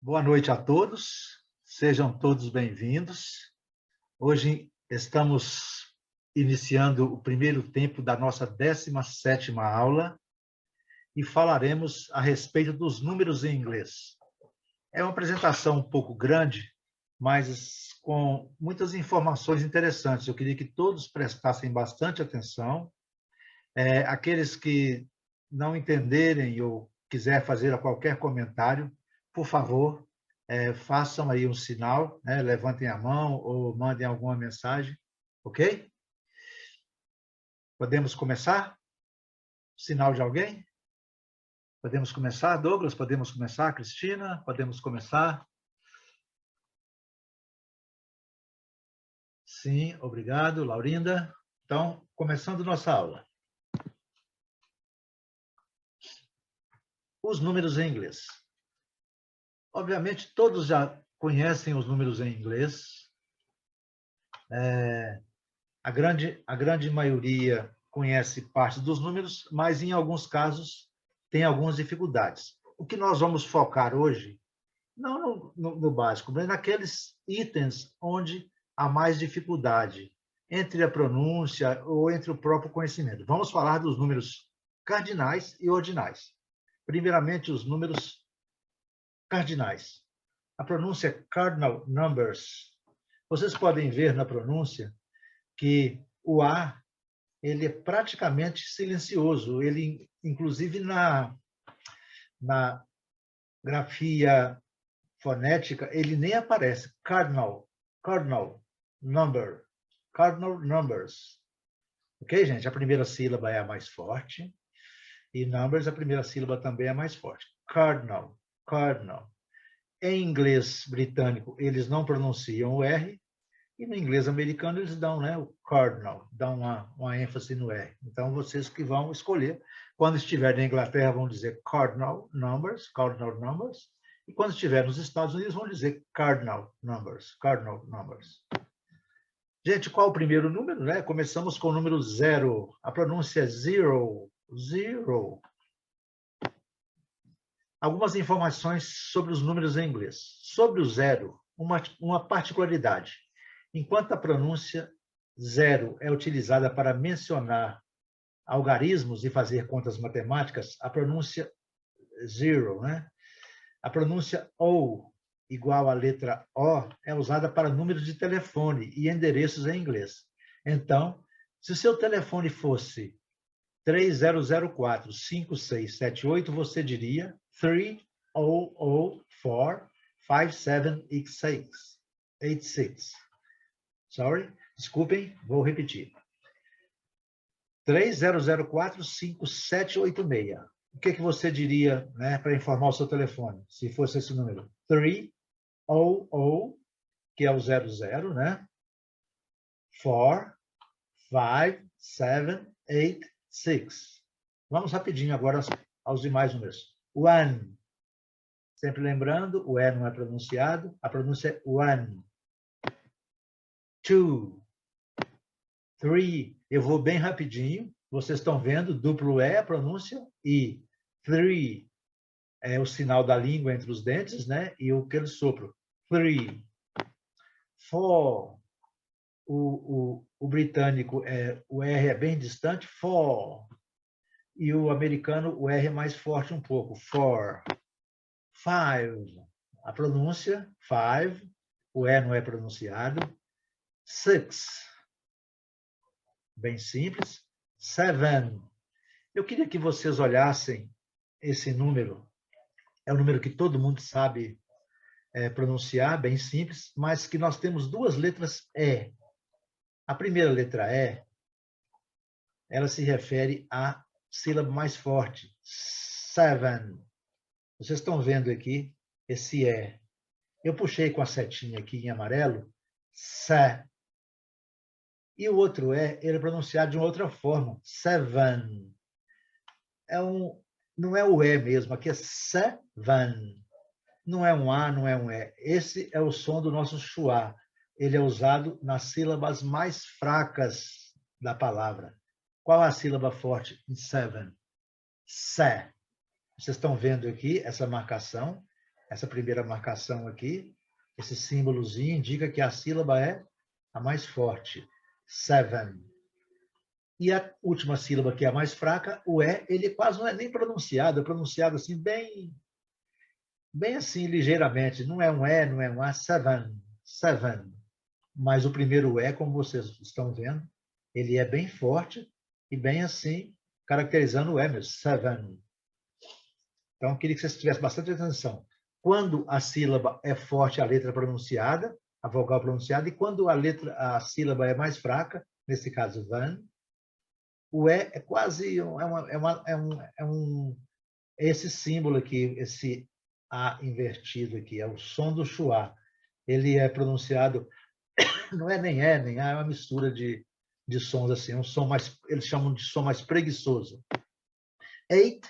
Boa noite a todos, sejam todos bem-vindos. Hoje estamos iniciando o primeiro tempo da nossa 17ª aula e falaremos a respeito dos números em inglês. É uma apresentação um pouco grande, mas com muitas informações interessantes. Eu queria que todos prestassem bastante atenção. Aqueles que não entenderem ou quiser fazer qualquer comentário, por favor, façam aí um sinal, né? Levantem a mão ou mandem alguma mensagem, ok? Podemos começar? Sinal de alguém? Podemos começar, Douglas? Podemos começar, Cristina? Podemos começar? Sim, obrigado, Laurinda. Então, começando nossa aula. Os números em inglês. Obviamente, todos já conhecem os números em inglês. A grande maioria conhece parte dos números, mas em alguns casos tem algumas dificuldades. O que nós vamos focar hoje, não no básico, mas naqueles itens onde há mais dificuldade entre a pronúncia ou entre o próprio conhecimento. Vamos falar dos números cardinais e ordinais. Primeiramente, os números cardinais. A pronúncia é cardinal numbers. Vocês podem ver na pronúncia que o A ele é praticamente silencioso. Ele, inclusive, na grafia fonética, ele nem aparece. Cardinal numbers. Ok, gente? A primeira sílaba é a mais forte. E numbers, a primeira sílaba também é a mais forte. Cardinal. Em inglês britânico, eles não pronunciam o R. E no inglês americano eles dão, né, o cardinal, dão uma ênfase no R. Então, vocês que vão escolher. Quando estiver na Inglaterra, vão dizer cardinal numbers. E quando estiver nos Estados Unidos, vão dizer cardinal numbers. Gente, qual o primeiro número? Né? Começamos com o número 0. A pronúncia é zero. Algumas informações sobre os números em inglês. Sobre o zero, uma particularidade. Enquanto a pronúncia zero é utilizada para mencionar algarismos e fazer contas matemáticas, a pronúncia zero, né? A pronúncia O, igual à letra O, é usada para números de telefone e endereços em inglês. Então, se o seu telefone fosse 3004-5678, você diria 3004-5786. Sorry, desculpem, vou repetir. 3004-5786. O que você diria, né, para informar o seu telefone, se fosse esse número? 300, que é o 00, né? 45786. Vamos rapidinho agora aos demais números. 1. Sempre lembrando, o E não é pronunciado, a pronúncia é 1. 2, 3, eu vou bem rapidinho, vocês estão vendo, duplo E a pronúncia, e 3 é o sinal da língua entre os dentes, né? E aquele sopro. 3, 4, o britânico, o R é bem distante, 4, e o americano, o R é mais forte um pouco, 4, 5, a pronúncia, 5, o E não é pronunciado, 6, bem simples. 7. Eu queria que vocês olhassem esse número. É um número que todo mundo sabe pronunciar, bem simples, mas que nós temos duas letras E. A primeira letra E, ela se refere à sílaba mais forte. 7. Vocês estão vendo aqui esse E. Eu puxei com a setinha aqui em amarelo. Sé. E o outro E, ele é pronunciado de uma outra forma. 7. Não é o E mesmo, aqui é 7. Não é um A, não é um E. Esse é o som do nosso schwa. Ele é usado nas sílabas mais fracas da palavra. Qual a sílaba forte em 7? Sé. Vocês estão vendo aqui essa marcação. essa primeira marcação aqui, esse símbolozinho indica que a sílaba é a mais forte. 7. E a última sílaba, que é a mais fraca, o E, ele quase não é nem pronunciado, é pronunciado assim, bem assim, ligeiramente. Não é um E, não é um A, 7. 7. Mas o primeiro E, como vocês estão vendo, ele é bem forte e bem assim, caracterizando o E mesmo, 7. Então, eu queria que vocês tivessem bastante atenção. Quando a sílaba é forte, a letra é pronunciada, a vogal pronunciada, e quando a sílaba é mais fraca, nesse caso, van, o E é quase esse símbolo aqui, esse A invertido aqui, é o som do schwa. Ele é pronunciado, não é nem E, nem A, é uma mistura de sons assim, um som mais, eles chamam de som mais preguiçoso. 8,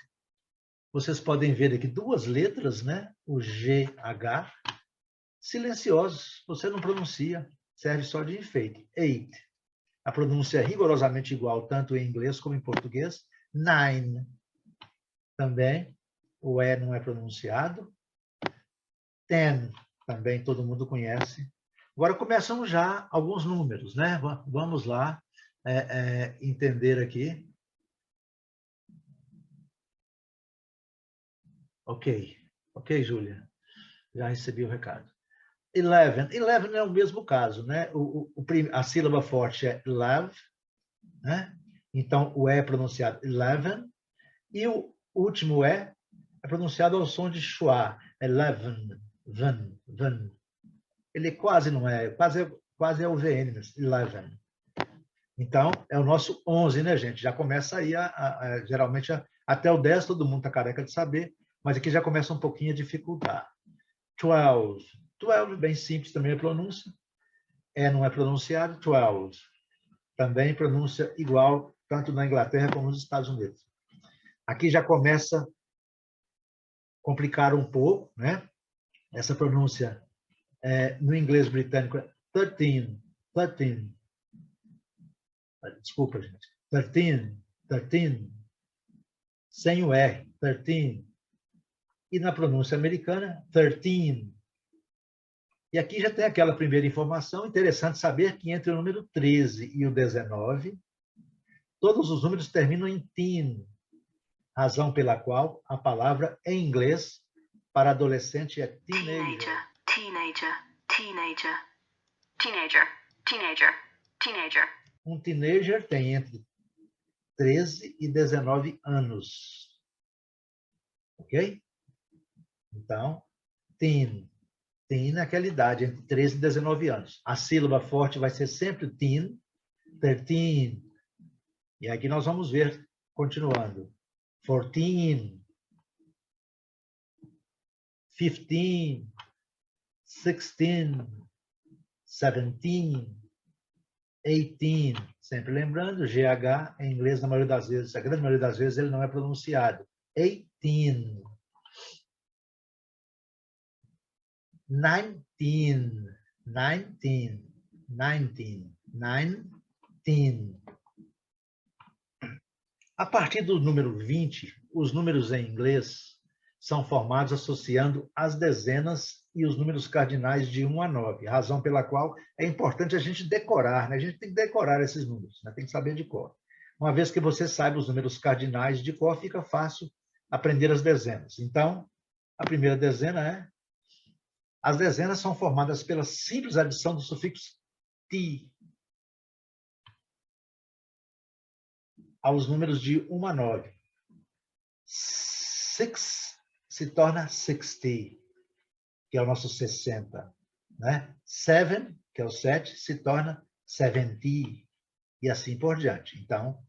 vocês podem ver aqui duas letras, né? O G, H, silenciosos, você não pronuncia, serve só de enfeite. 8. A pronúncia é rigorosamente igual, tanto em inglês como em português. 9. Também, o E não é pronunciado. 10, também todo mundo conhece. Agora começam já alguns números, né? Vamos lá entender aqui. Ok, Júlia. Já recebi o recado. 11. 11 é o mesmo caso, né? A sílaba forte é love, né? Então, o E é pronunciado 11. E o último E é pronunciado ao som de schwa. 11. Van, van. Ele quase não é, quase é o VN, 11. Então, é o nosso 11, né, gente? Já começa aí, geralmente, até o 10 todo mundo está careca de saber, mas aqui já começa um pouquinho a dificultar. 12. 12, bem simples também a pronúncia. Não é pronunciado. 12. Também pronúncia igual, tanto na Inglaterra como nos Estados Unidos. Aqui já começa a complicar um pouco, né? Essa pronúncia no inglês britânico é 13. 13. Desculpa, gente. 13. 13. Sem o R. 13. E na pronúncia americana, 13. E aqui já tem aquela primeira informação, interessante saber que entre o número 13 e o 19, todos os números terminam em teen, razão pela qual a palavra em inglês para adolescente é teenager. Teenager, teenager, teenager, teenager, teenager. Um teenager tem entre 13 e 19 anos. Ok? Então, teen. Teen é aquela idade, entre 13 e 19 anos. A sílaba forte vai ser sempre teen, 13. E aqui nós vamos ver, continuando. 14, 15, 16, 17, 18. Sempre lembrando, GH em inglês, na maioria das vezes, a grande maioria das vezes, ele não é pronunciado. 18. 19, 19, 19, 19. A partir do número 20, os números em inglês são formados associando as dezenas e os números cardinais de 1 a 9, razão pela qual é importante a gente decorar, né? A gente tem que decorar esses números, né? Tem que saber de cor. Uma vez que você saiba os números cardinais de cor, fica fácil aprender as dezenas. Então, a primeira dezena é... As dezenas são formadas pela simples adição do sufixo ti aos números de 1 a 9. 6 se torna 60, que é o nosso 60. Né? 7, que é o 7, se torna 70, e assim por diante. Então,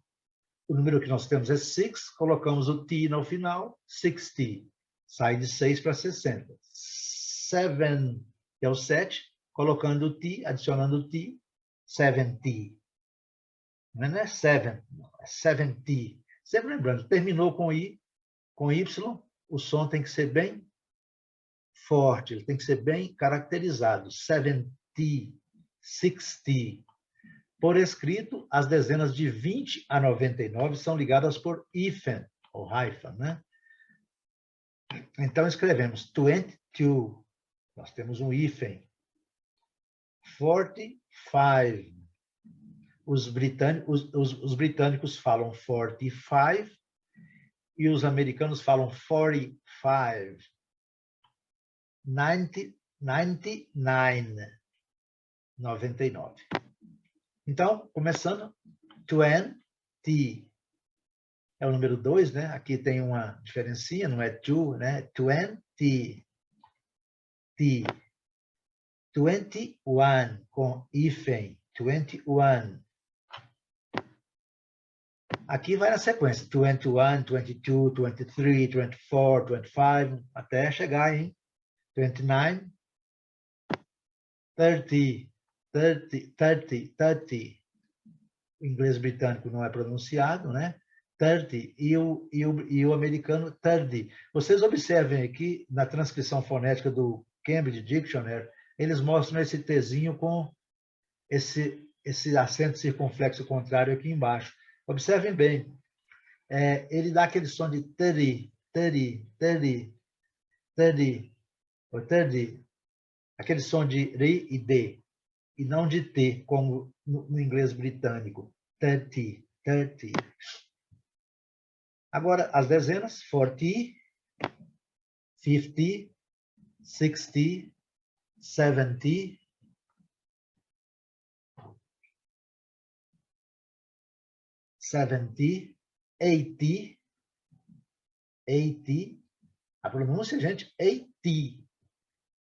o número que nós temos é 6, colocamos o t no final, 60. Sai de 6 para 60. 7, que é o 7, colocando o t, adicionando o t, 70. Não é 7, é 70. Sempre lembrando, terminou com i, com y, o som tem que ser bem forte, ele tem que ser bem caracterizado. 70, 60. Por escrito, as dezenas de 20 a 99 são ligadas por hífen, ou hyphen, né? Então, escrevemos 22. Nós temos um hífen. 45. Os britânicos falam 45 e os americanos falam 45. 99. Então, começando, 20. É o número 2, né? Aqui tem uma diferencinha, não é 2, né? 20. 21, com hífen. 21. Aqui vai na sequência. 21, 22, 23, 24, 25, até chegar em 29, 30, 30, 30, 30. O inglês britânico não é pronunciado, né? 30, e o americano 30. Vocês observem aqui, na transcrição fonética do Cambridge Dictionary, eles mostram esse Tzinho com esse acento circunflexo contrário aqui embaixo. Observem bem. Ele dá aquele som de 30, 30, 30, 30, ou 30, aquele som de ri e d, e não de t, como no inglês britânico. 30, 30. Agora, as dezenas, 40, 50, 60, 70, 70, 80, 80, a pronúncia, gente, 80,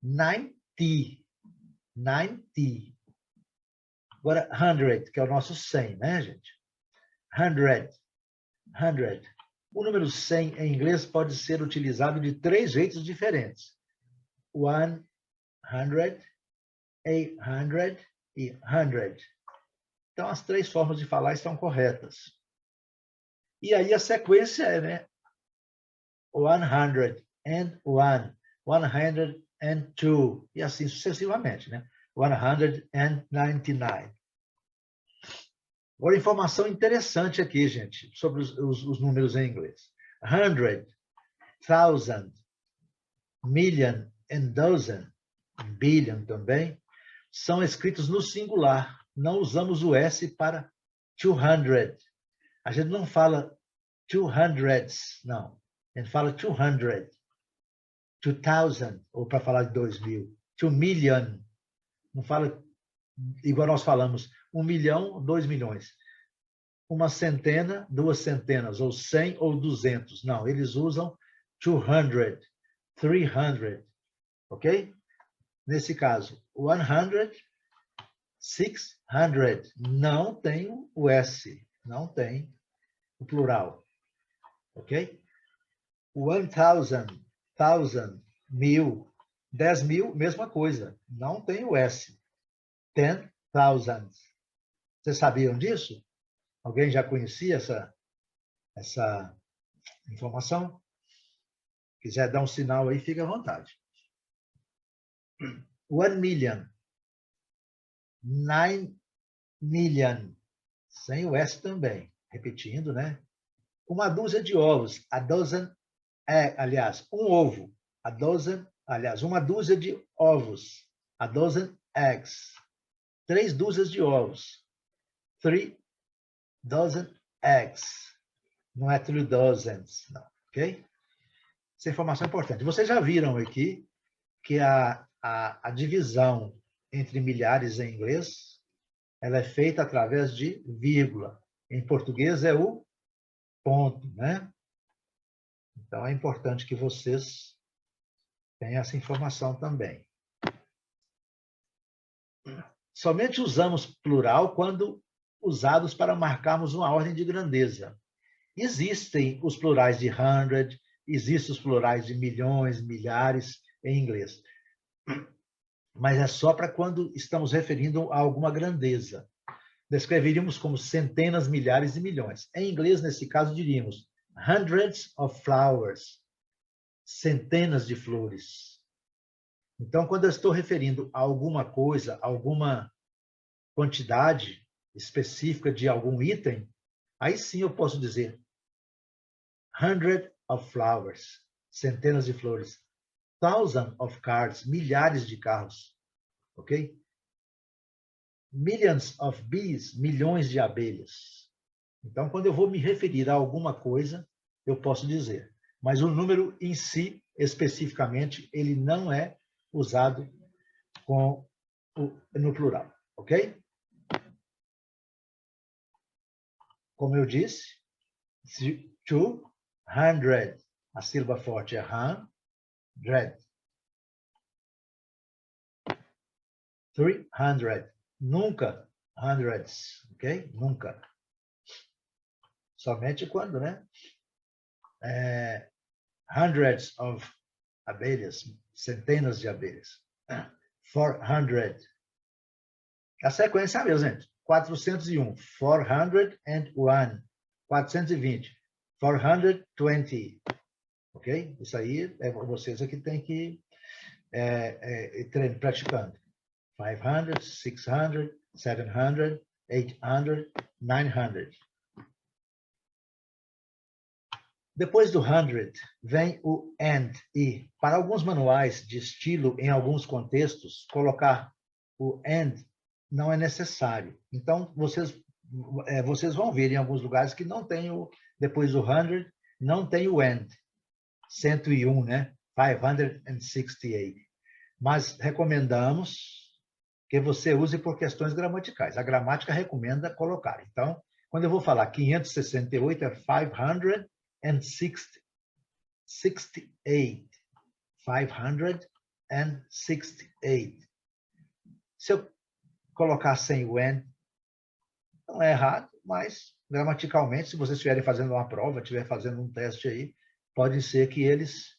90, 90. Agora, 100, que é o nosso 100, né, gente? 100, 100. O número 100 em inglês pode ser utilizado de 3 jeitos diferentes. 100, 800 e 100. Então, as 3 formas de falar estão corretas. E aí a sequência é, né? 101, 102, e assim sucessivamente, né? 199. Agora, informação interessante aqui, gente, sobre os números em inglês. 100, 1000, million and dozen, billion também, são escritos no singular. Não usamos o S para 200. A gente não fala 200s, não. A gente fala 200, 2000, ou para falar de 2000, 2 million. Não fala igual nós falamos, 1 milhão, 2 milhões. Uma centena, 2 centenas, ou 100 ou 200. Não, eles usam 200, 300, ok? Nesse caso, 100, 600, não tem o S, não tem o plural, ok? 1000, 1000, 10 mil, mesma coisa, não tem o S. 10,000. Vocês sabiam disso? Alguém já conhecia essa informação? Quiser dar um sinal aí, fique à vontade. 1 million. 9 million. Sem o S também. Repetindo, né? Uma dúzia de ovos. A dozen, aliás, um ovo. A dozen, aliás, uma dúzia de ovos. A dozen eggs. 3 dúzias de ovos. 3 dozen eggs. Não é 3 dozens, não. Ok? Essa informação é importante. Vocês já viram aqui que a divisão entre milhares em inglês ela é feita através de vírgula. Em português é o ponto, né? Então, é importante que vocês tenham essa informação também. Somente usamos plural quando usados para marcarmos uma ordem de grandeza. Existem os plurais de 100, existem os plurais de milhões, milhares em inglês. Mas é só para quando estamos referindo a alguma grandeza. Descreveríamos como centenas, milhares e milhões. Em inglês, nesse caso, diríamos hundreds of flowers, centenas de flores. Então, quando eu estou referindo a alguma coisa, alguma quantidade específica de algum item, aí sim eu posso dizer hundred of flowers, centenas de flores. Thousands of cars, milhares de carros. Ok? Millions of bees, milhões de abelhas. Então, quando eu vou me referir a alguma coisa, eu posso dizer. Mas o número em si, especificamente, ele não é usado no plural. Ok? Como eu disse, 200, a sílaba forte é 100. 300, nunca hundreds, ok? Nunca. Somente quando, né? Hundreds of abelhas, centenas de abelhas. 400. A sequência é a mesma, gente. 401. 401. 420. 420. Ok? Isso aí é vocês que tem que praticando. 500, 600, 700, 800, 900. Depois do 100, vem o and, e. Para alguns manuais de estilo, em alguns contextos, colocar o and não é necessário. Então, vocês vão ver em alguns lugares que não tem depois do 100, não tem o and. 101, né? 568. Mas recomendamos que você use por questões gramaticais. A gramática recomenda colocar. Então, quando eu vou falar 568, é 568. 568. Se eu colocar sem o and, não é errado, mas gramaticalmente, se vocês estiverem fazendo uma prova, estiverem fazendo um teste aí, pode ser que eles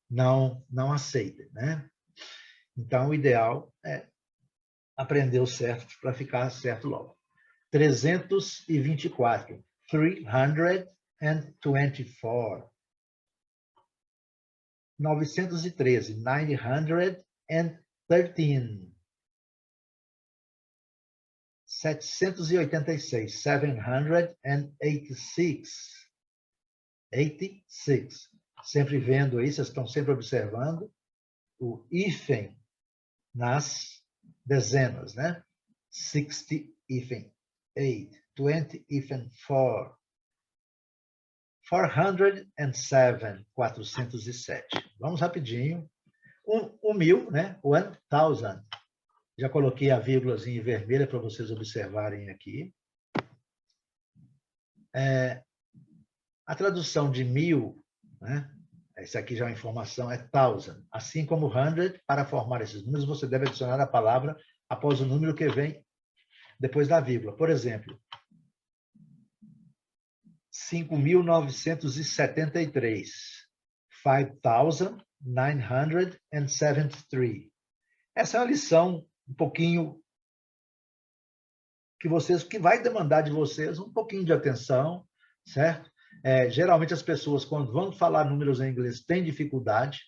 não aceitem, né? Então, o ideal é aprender o certo para ficar certo logo. 324. 324. 913. 913. 786. 786. 86. Sempre vendo aí, vocês estão sempre observando o hífen nas dezenas, né? 60 hífen 8, 20 hífen 4, 407, 407. Vamos rapidinho. 1.000, né? 1,000. Já coloquei a vírgulazinha em vermelha para vocês observarem aqui. A tradução de 1.000, né? Essa aqui já é uma informação, é 1,000. Assim como 100, para formar esses números, você deve adicionar a palavra após o número que vem depois da vírgula. Por exemplo, 5.973. 5,973. Essa é uma lição um pouquinho que vai demandar de vocês um pouquinho de atenção, certo? Geralmente as pessoas, quando vão falar números em inglês, têm dificuldade,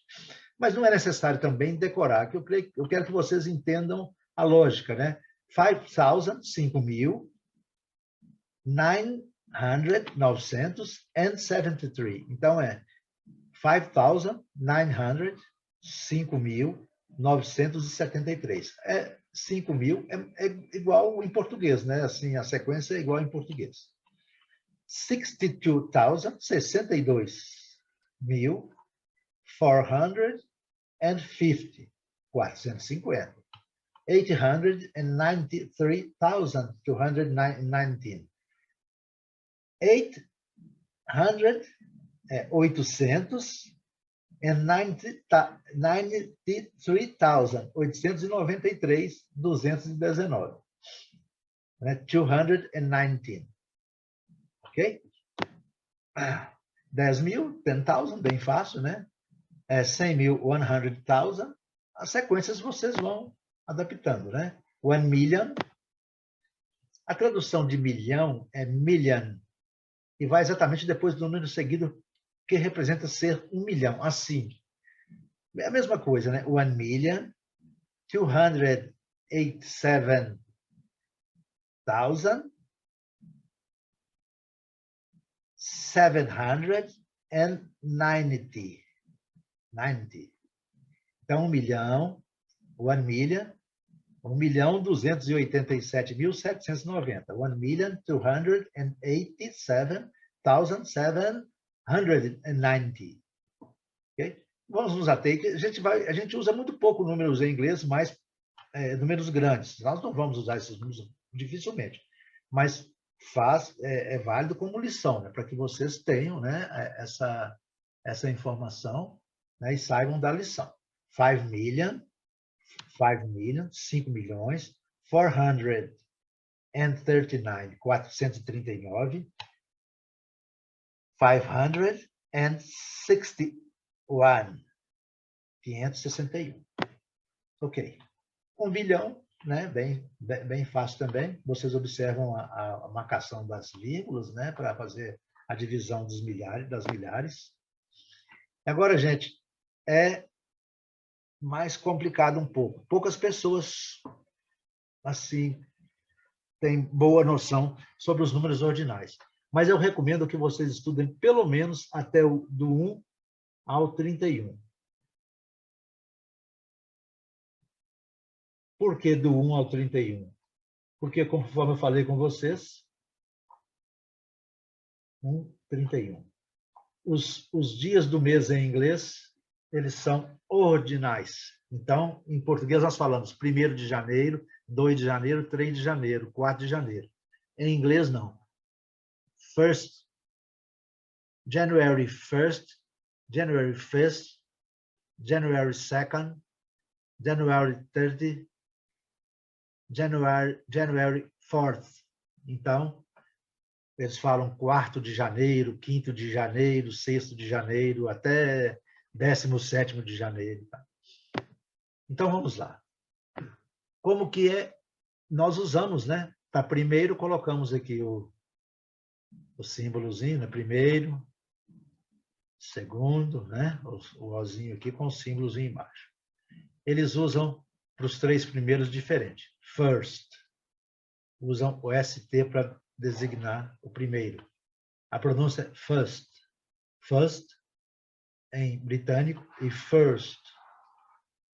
mas não é necessário também decorar, que eu quero que vocês entendam a lógica, né? 5,000, 5.000, 973. Então, 5,900, 5.973. 5.000 é igual em português, né? Assim, a sequência é igual em português. 62,000, 62.450, 450. 893,219. 893,819. 219. Ok? 10.000, 10,000, bem fácil, né? 100.000, 100,000. As sequências vocês vão adaptando, né? 1 million. A tradução de milhão é million, e vai exatamente depois do número seguido, que representa ser 1 milhão. Assim, é a mesma coisa, né? 1 million, 287,000, 790. Então, 1.287.790. 1.287.790. Okay? Vamos nos ater que a gente usa muito pouco números em inglês, mas números grandes. Nós não vamos usar esses números dificilmente, mas é válido como lição, né, para que vocês tenham, né, essa informação, né, e saibam da lição. 5 million, 5 milhões, 439, 439, 561, 561. Ok. 1 bilhão, né? Bem fácil também. Vocês observam a marcação das vírgulas, né? Para fazer a divisão das milhares. Agora, gente, é mais complicado um pouco. Poucas pessoas, assim, têm boa noção sobre os números ordinais. Mas eu recomendo que vocês estudem pelo menos até do 1 ao 31. Por que do 1 ao 31? Porque, conforme eu falei com vocês, 31. Os dias do mês em inglês, eles são ordinais. Então, em português, nós falamos 1º de janeiro, 2 de janeiro, 3 de janeiro, 4 de janeiro. Em inglês, não. January 1st, January 5th, January 2nd, January 30th, January 4th. Então, eles falam 4º de janeiro, 5º de janeiro, 6º de janeiro, até 17º de janeiro. Então, vamos lá. Como que nós usamos, né? Tá, primeiro, colocamos aqui o símbolozinho, né? Primeiro, segundo, né? O ozinho aqui com o símbolozinho embaixo. Eles usam para os 3 primeiros diferente. First. Usam o ST para designar o primeiro. A pronúncia é first. First em britânico e first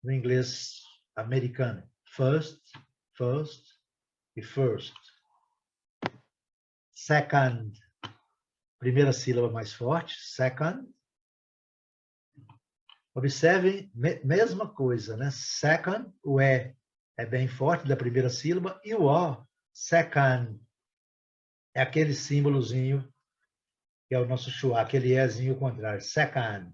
no inglês americano. First e first. Second. Primeira sílaba mais forte. Second. Observem, mesma coisa, né? Second, o E é bem forte da primeira sílaba, e o O, second, é aquele símbolozinho que é o nosso schwa, aquele Ezinho contrário. Second.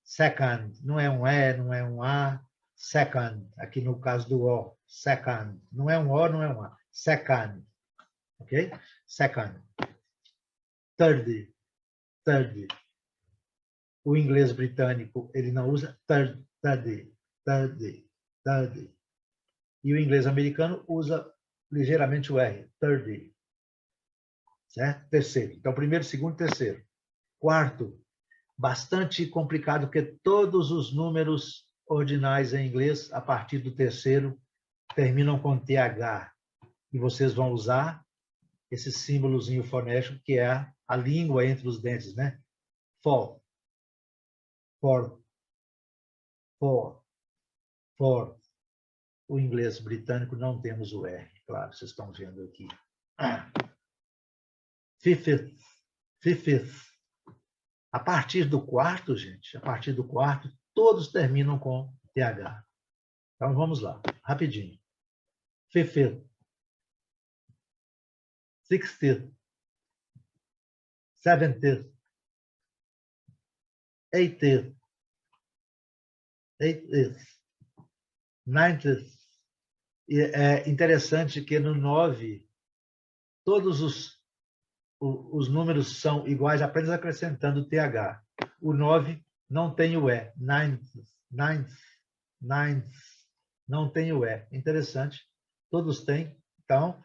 Second, não é um E, não é um A. Second, aqui no caso do O. Second, não é um O, não é um A. Second, ok? Second. Third. O inglês britânico, ele não usa third. E o inglês americano usa ligeiramente o R, third. Certo? Terceiro. Então, primeiro, segundo, terceiro. Quarto, bastante complicado, porque todos os números ordinais em inglês, a partir do terceiro, terminam com TH. E vocês vão usar esse símbolozinho fonético, que é a língua entre os dentes, né? For. O inglês britânico não temos o R, claro, vocês estão vendo aqui. Fifth. A partir do quarto, gente, todos terminam com TH. Então, vamos lá, rapidinho. Fifth. Sixth. Seventh. Eighth. Ninth. É interessante que no 9, todos os números são iguais, apenas acrescentando o TH. O 9 não tem o E. Ninth. Não tem o E. Interessante. Todos têm. Então,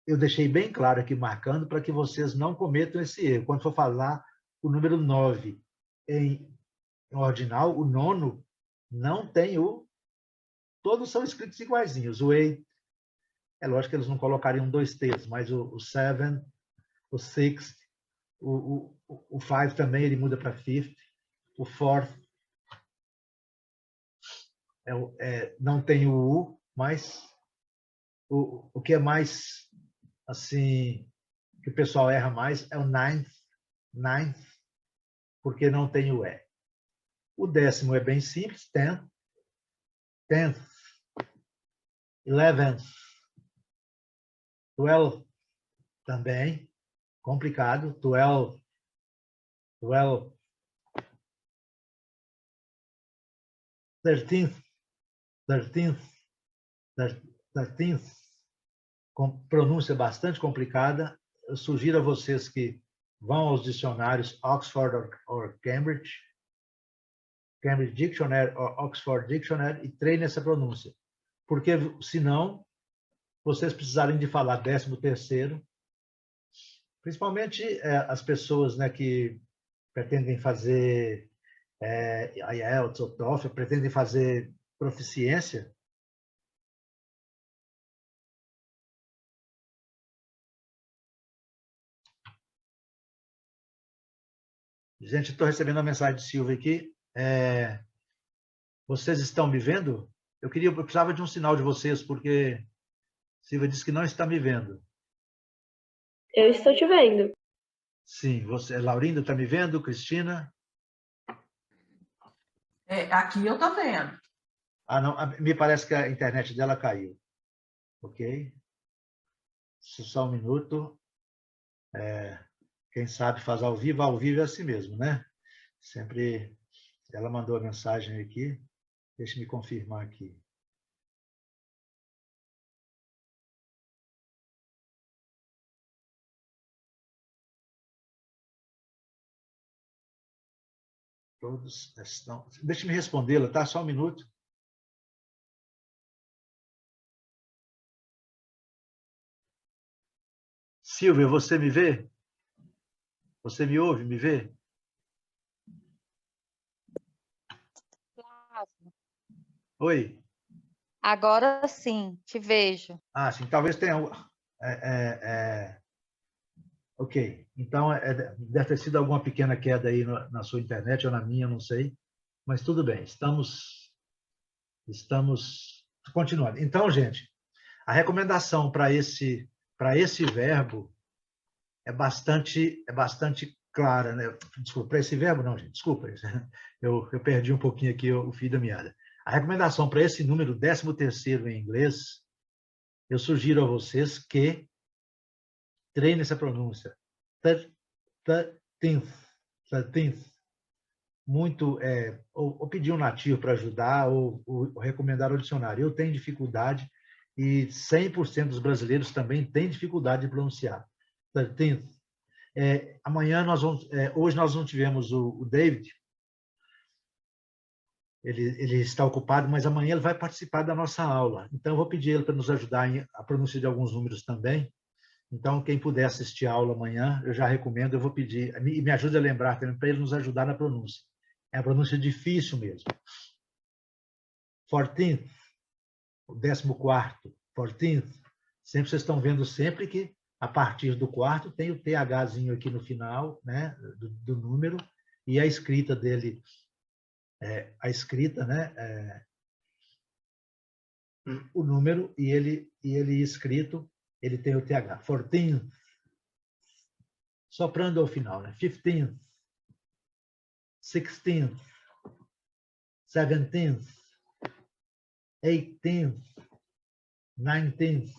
eu deixei bem claro aqui, marcando, para que vocês não cometam esse erro. Quando for falar o número 9 em ordinal, o nono não tem o... Todos são escritos iguaizinhos. O 8, é lógico que eles não colocariam 2 T's, mas o 7, o 6, O five também ele muda para fifth. O fourth não tem o U, mas o que é mais, assim, que o pessoal erra mais é o ninth, porque não tem o E. O 10º é bem simples, tenth, 11th, 12th também, complicado, 12, 13th, com pronúncia bastante complicada. Eu sugiro a vocês que vão aos dicionários Oxford ou Cambridge Dictionary ou Oxford Dictionary e treinem essa pronúncia. Porque, senão, vocês precisarem de falar 13º, principalmente as pessoas, né, que pretendem fazer IELTS ou TOEFL, pretendem fazer proficiência. Gente, estou recebendo uma mensagem de Silvia aqui. Vocês estão me vendo? Eu precisava de um sinal de vocês, porque Silvia disse que não está me vendo. Eu estou te vendo. Sim, você, Laurindo, está me vendo? Cristina? Aqui eu estou vendo. Ah, não, me parece que a internet dela caiu. Ok? Só um minuto. Quem sabe faz ao vivo é assim mesmo, né? Sempre. Ela mandou a mensagem aqui. Deixa-me confirmar aqui. Todos estão. Deixa-me respondê-la, tá? Só um minuto. Silvia, você me vê? Você me ouve, me vê? Oi? Agora sim, te vejo. Ah, sim, talvez tenha. Ok, então deve ter sido alguma pequena queda aí na sua internet ou na minha, não sei. Mas tudo bem, estamos continuando. Então, gente, a recomendação para esse verbo é bastante clara, né? Desculpa, para esse verbo não, gente, desculpa. Eu perdi um pouquinho aqui o fio da meada. A recomendação para esse número 13º em inglês, eu sugiro a vocês que treinem essa pronúncia. 13th. Muito, ou pedir um nativo para ajudar, ou recomendar o dicionário. Eu tenho dificuldade, e 100% dos brasileiros também têm dificuldade de pronunciar. 13th. Amanhã hoje nós não tivemos o David, ele está ocupado, mas amanhã ele vai participar da nossa aula. Então, eu vou pedir ele para nos ajudar a pronúncia de alguns números também. Então, quem puder assistir a aula amanhã, eu já recomendo, eu vou pedir, e me ajude a lembrar também, para ele nos ajudar na pronúncia. É uma pronúncia difícil mesmo. 14th, o 14º, 14th. Sempre vocês estão vendo sempre que a partir do quarto tem o THzinho aqui no final, né, do número, e a escrita dele, né, o número, e ele escrito, ele tem o TH. 14th, soprando ao final, né? 15th, 16th, 17th, 18th, 19th,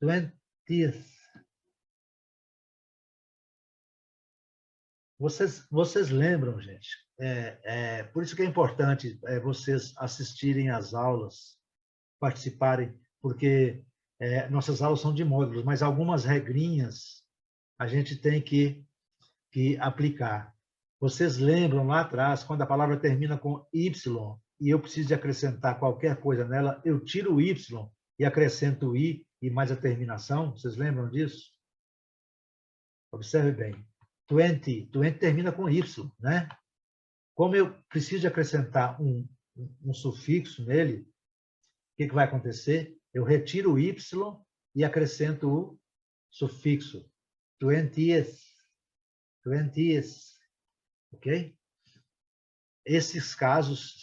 20th. Vocês lembram, gente? Por isso que é importante vocês assistirem às aulas, participarem, porque nossas aulas são de módulos, mas algumas regrinhas a gente tem que aplicar. Vocês lembram lá atrás, quando a palavra termina com Y, e eu preciso de acrescentar qualquer coisa nela, eu tiro o Y e acrescento o I e mais a terminação? Vocês lembram disso? Observe bem. 20 termina com Y, né? Como eu preciso de acrescentar um sufixo nele, o que vai acontecer? Eu retiro o Y e acrescento o sufixo. 20th, 20th, ok? Esses casos,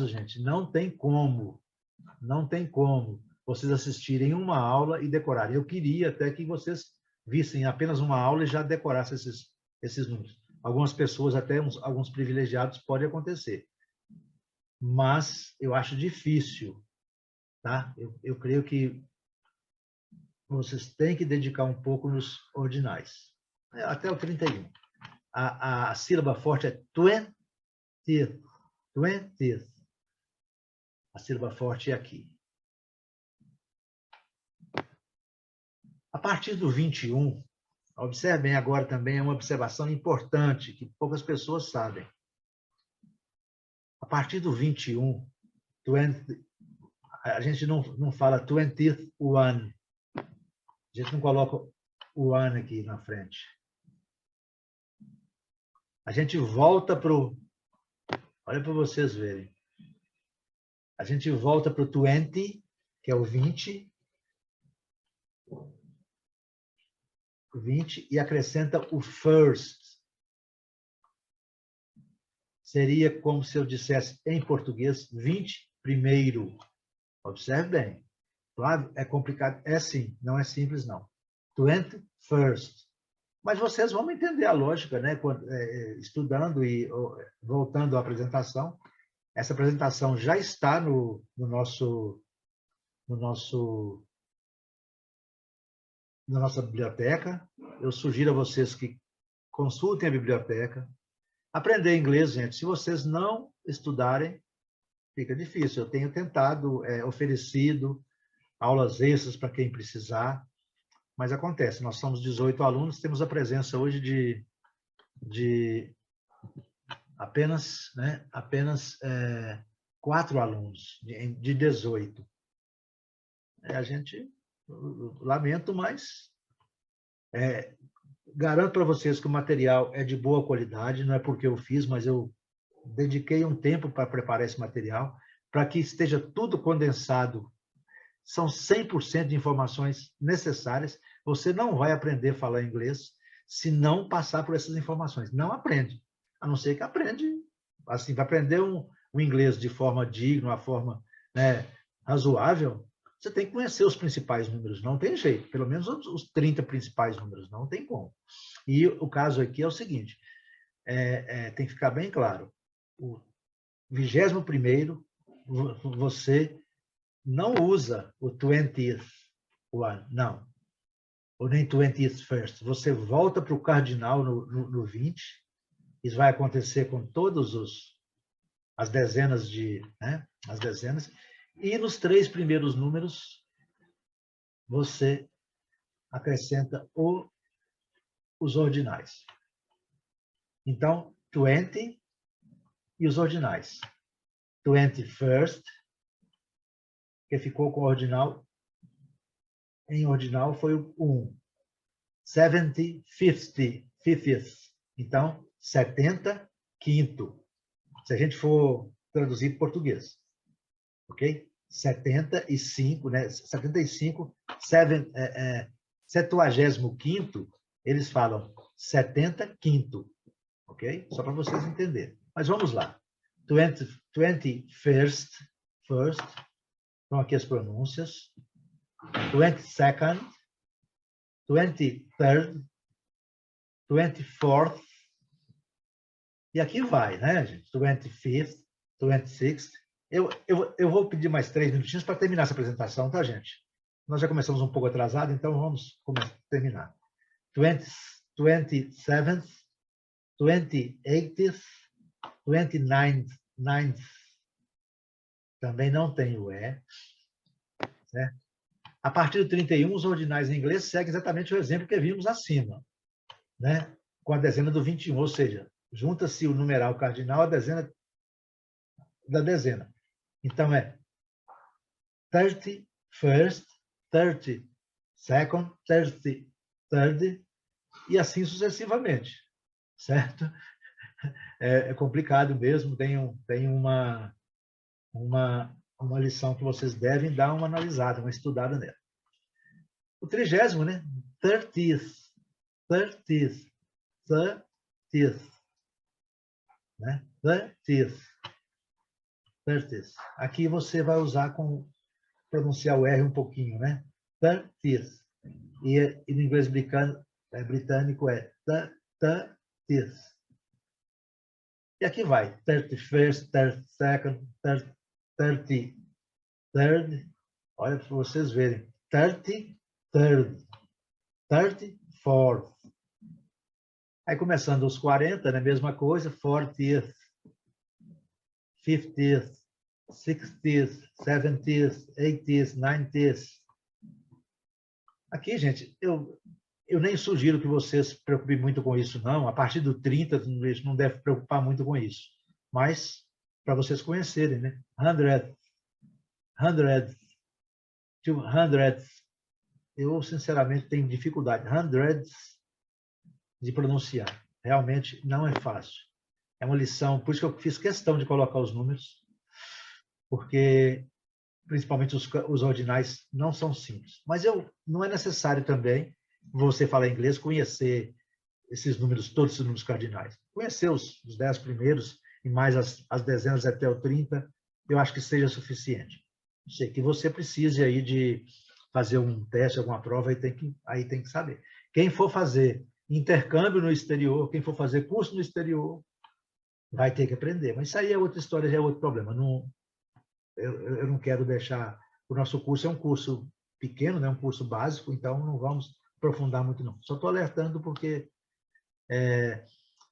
gente, não tem como vocês assistirem uma aula e decorarem. Eu queria até que vocês vissem apenas uma aula e já decorassem esses números. Algumas pessoas, até alguns privilegiados, pode acontecer. Mas eu acho difícil, tá? Eu creio que vocês têm que dedicar um pouco nos ordinais. Até o 31. A sílaba forte é 20th. 20th. A sílaba forte é aqui. A partir do 21, observem agora também, é uma observação importante, que poucas pessoas sabem. A partir do 21, 20, a gente não fala 20th one. A gente não coloca o one aqui na frente. A gente volta para o... Olha para vocês verem. A gente volta para o 20, que é o 20, e acrescenta o first. Seria como se eu dissesse em português 20 primeiro. Observe bem. Claro, é complicado. É sim, não é simples não. 20 first. Mas vocês vão entender a lógica, né? Estudando e voltando à apresentação. Essa apresentação já está na nossa biblioteca. Eu sugiro a vocês que consultem a biblioteca. Aprender inglês, gente, se vocês não estudarem, fica difícil. Eu tenho tentado, oferecido aulas extras para quem precisar, mas acontece. Nós somos 18 alunos, temos a presença hoje de apenas 4 alunos, de 18. A gente, lamento, mas garanto para vocês que o material é de boa qualidade, não é porque eu fiz, mas eu dediquei um tempo para preparar esse material, para que esteja tudo condensado. São 100% de informações necessárias. Você não vai aprender a falar inglês se não passar por essas informações. Não aprende. A não ser que aprende, assim, para aprender um inglês de forma digna, uma forma, né, razoável, você tem que conhecer os principais números, não tem jeito. Pelo menos os 30 principais números, não tem como. E o caso aqui é o seguinte, tem que ficar bem claro. O 21º, você não usa o 20th one, não. Ou nem 20th first. Você volta para o cardinal no 20. Isso vai acontecer com todas as dezenas as dezenas. E nos 3 primeiros números, você acrescenta os ordinais. Então, 20 e os ordinais. 21st, que ficou com o ordinal, em ordinal foi o 1. 70, 50th. Então, 75º. Se a gente for traduzir para português. Ok? 75, né? 75, 75º, eles falam 75º. Ok? Só para vocês entenderem. Mas vamos lá. 21st, estão aqui as pronúncias. 22nd, 23rd, 24th, e aqui vai, né, gente? 25th, 26th. Eu vou pedir mais 3 minutinhos para terminar essa apresentação, tá, gente? Nós já começamos um pouco atrasado, então vamos terminar. 27th, 28th, 29th, também não tem o E, certo? A partir do 31, os ordinais em inglês seguem exatamente o exemplo que vimos acima, né? Com a dezena do 21, ou seja, junta-se o numeral cardinal à dezena da dezena. Então, é 31st, 32nd, 33rd, e assim sucessivamente, certo? É complicado mesmo, tem uma lição que vocês devem dar uma analisada, uma estudada nela. O 30º, né? 30th. 30th, 30th, né? 30th, 30th. Aqui você vai usar com pronunciar o R um pouquinho, né? 30th. E no inglês britânico é 30th. E aqui vai, 31st, 32nd, 33rd, olha para vocês verem, 33rd, 34th. Aí começando os 40, né, mesma coisa, 40th, 50th, 60th, 70th, 80th, 90th. Aqui, gente, eu nem sugiro que vocês se preocupem muito com isso, não. A partir do 30, não deve preocupar muito com isso. Mas, para vocês conhecerem, né? 100th, 200th. Eu, sinceramente, tenho dificuldade. 100th de pronunciar. Realmente não é fácil. É uma lição, por isso que eu fiz questão de colocar os números, porque, principalmente os ordinais, não são simples. Mas não é necessário também, você falar inglês, conhecer esses números, todos esses números cardinais. Conhecer os 10 primeiros e mais as dezenas até o 30, eu acho que seja suficiente. Não sei, que você precise aí de fazer um teste, alguma prova, aí tem que saber. Quem for fazer intercâmbio no exterior, quem for fazer curso no exterior, vai ter que aprender. Mas isso aí é outra história, já é outro problema. Eu não quero deixar... O nosso curso é um curso pequeno, né? Um curso básico, então não vamos aprofundar muito, não. Só estou alertando porque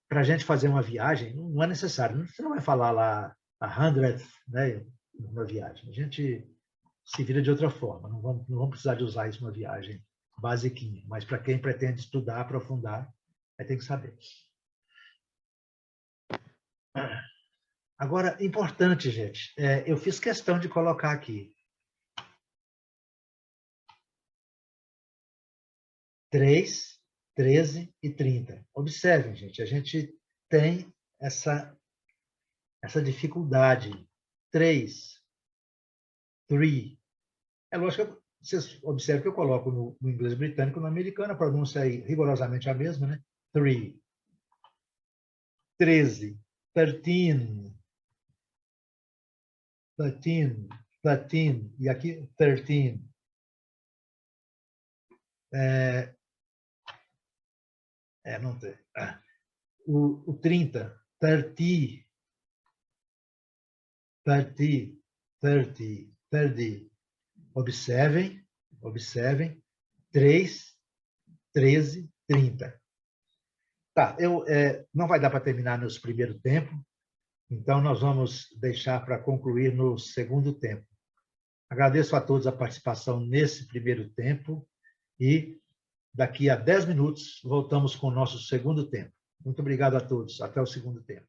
para a gente fazer uma viagem, não é necessário. Você não vai falar lá a 100th, né? Numa viagem. A gente se vira de outra forma. Não vamos precisar de usar isso numa viagem basiquinha. Mas para quem pretende estudar, aprofundar, tem que saber. Agora, importante, gente, eu fiz questão de colocar aqui 3, 13 e 30. Observem, gente, a gente tem essa dificuldade. 3. É lógico que vocês observam que eu coloco no inglês britânico, no americano, a pronúncia é rigorosamente a mesma, né? 3. 13. 13. 13. 13. E aqui, 13. Não tem. O 30. 30. 30. 30. 30. Observem. 3, 13, 30. Tá, não vai dar para terminar no primeiro tempo, então nós vamos deixar para concluir no segundo tempo. Agradeço a todos a participação nesse primeiro tempo e daqui a 10 minutos voltamos com o nosso segundo tempo. Muito obrigado a todos. Até o segundo tempo.